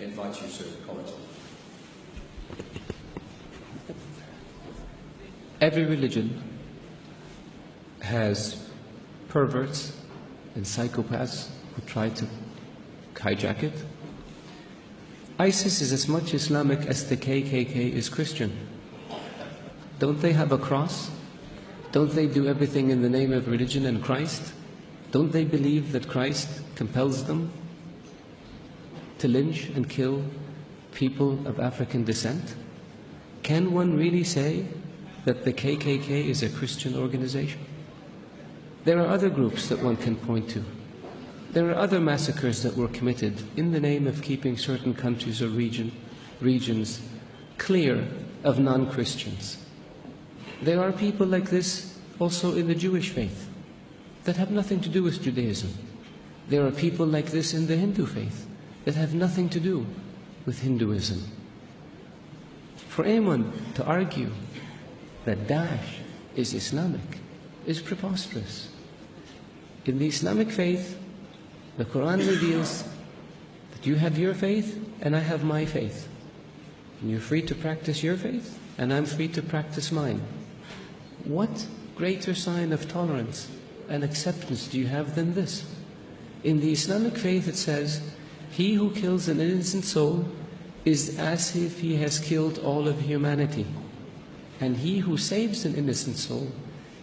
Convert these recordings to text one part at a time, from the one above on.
invite you to comment. Every religion has perverts and psychopaths who try to hijack it. ISIS is as much Islamic as the KKK is Christian. Don't they have a cross? Don't they do everything in the name of religion and Christ? Don't they believe that Christ compels them to lynch and kill people of African descent? Can one really say that the KKK is a Christian organization? There are other groups that one can point to. There are other massacres that were committed in the name of keeping certain countries or regions clear of non-Christians. There are people like this also in the Jewish faith that have nothing to do with Judaism. There are people like this in the Hindu faith that have nothing to do with Hinduism. For anyone to argue that Daesh is Islamic is preposterous. In the Islamic faith, the Quran reveals that you have your faith and I have my faith. And you're free to practice your faith and I'm free to practice mine. What greater sign of tolerance and acceptance do you have than this? In the Islamic faith it says, he who kills an innocent soul is as if he has killed all of humanity. And he who saves an innocent soul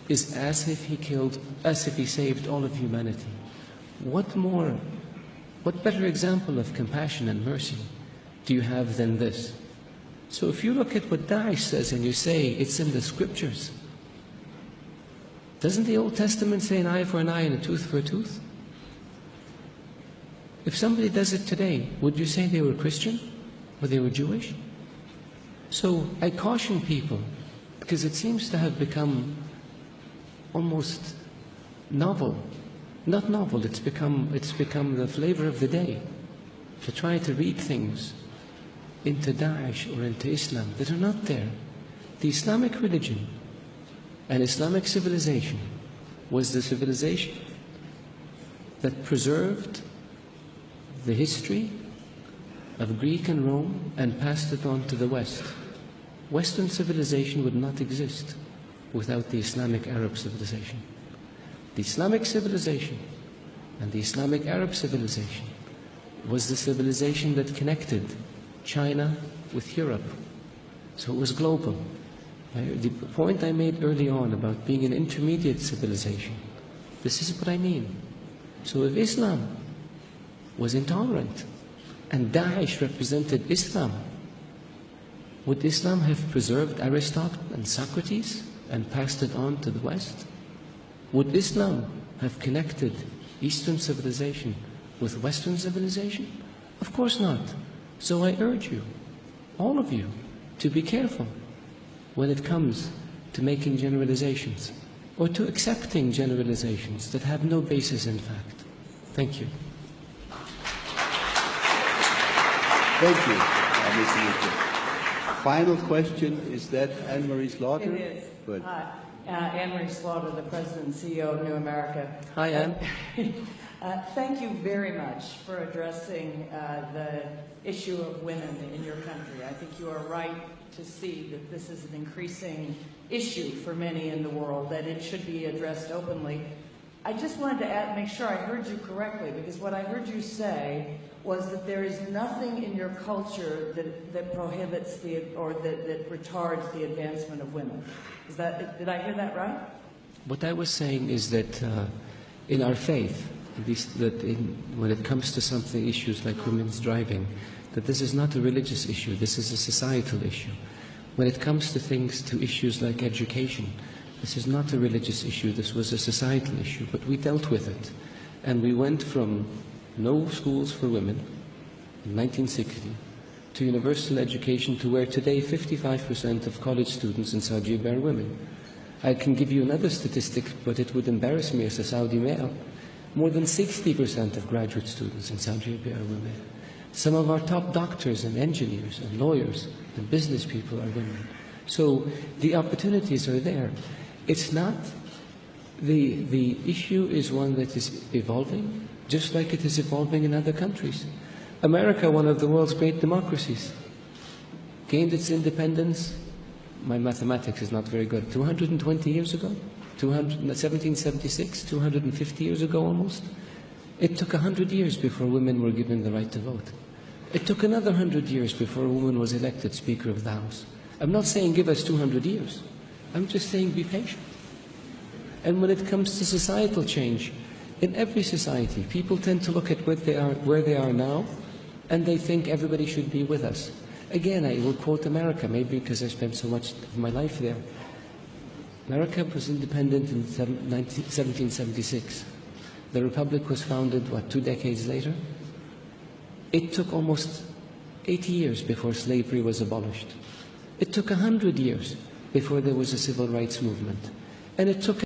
is as if he saved all of humanity. What better example of compassion and mercy do you have than this? So if you look at what Daesh says and you say it's in the scriptures, doesn't the Old Testament say an eye for an eye and a tooth for a tooth? If somebody does it today, would you say they were Christian or they were Jewish? So I caution people, because it seems to have become almost novel. Not novel, it's become the flavor of the day to try to read things into Daesh or into Islam that are not there. The Islamic religion and Islamic civilization was the civilization that preserved the history of Greek and Rome and passed it on to the West. Western civilization would not exist without the Islamic Arab civilization. The Islamic civilization and the Islamic Arab civilization was the civilization that connected China with Europe. So it was global. The point I made early on about being an intermediate civilization, this is what I mean. So if Islam was intolerant and Daesh represented Islam, would Islam have preserved Aristotle and Socrates and passed it on to the West? Would Islam have connected Eastern civilization with Western civilization? Of course not. So I urge you, all of you, to be careful when it comes to making generalizations or to accepting generalizations that have no basis in fact. Thank you. Thank you, Mr. Mitchell. Final question, is that Anne-Marie Slaughter? It is. Good. Hi, Anne-Marie Slaughter, the President and CEO of New America. Hi, Anne. Thank you very much for addressing the issue of women in your country. I think you are right to see that this is an increasing issue for many in the world, that it should be addressed openly. I just wanted to make sure I heard you correctly, because what I heard you say was that there is nothing in your culture that prohibits that retards the advancement of women. Did I hear that right? What I was saying is that in our faith, at least when it comes to issues like women's driving, that this is not a religious issue, this is a societal issue. When it comes to issues like education, this is not a religious issue, this was a societal issue, but we dealt with it. And we went from no schools for women in 1960 to universal education, to where today 55% of college students in Saudi Arabia are women. I can give you another statistic, but it would embarrass me as a Saudi male. More than 60% of graduate students in Saudi Arabia are women. Some of our top doctors and engineers and lawyers and business people are women. So the opportunities are there. It's not, the issue is one that is evolving, just like it is evolving in other countries. America, one of the world's great democracies, gained its independence, my mathematics is not very good, 220 years ago? 1776, 250 years ago almost? It took 100 years before women were given the right to vote. It took another 100 years before a woman was elected Speaker of the House. I'm not saying give us 200 years. I'm just saying be patient. And when it comes to societal change, in every society, people tend to look at where they are now, and they think everybody should be with us. Again, I will quote America, maybe because I spent so much of my life there. America was independent in 1776. The Republic was founded, 2 decades later? It took almost 80 years before slavery was abolished. It took 100 years before there was a civil rights movement. And it took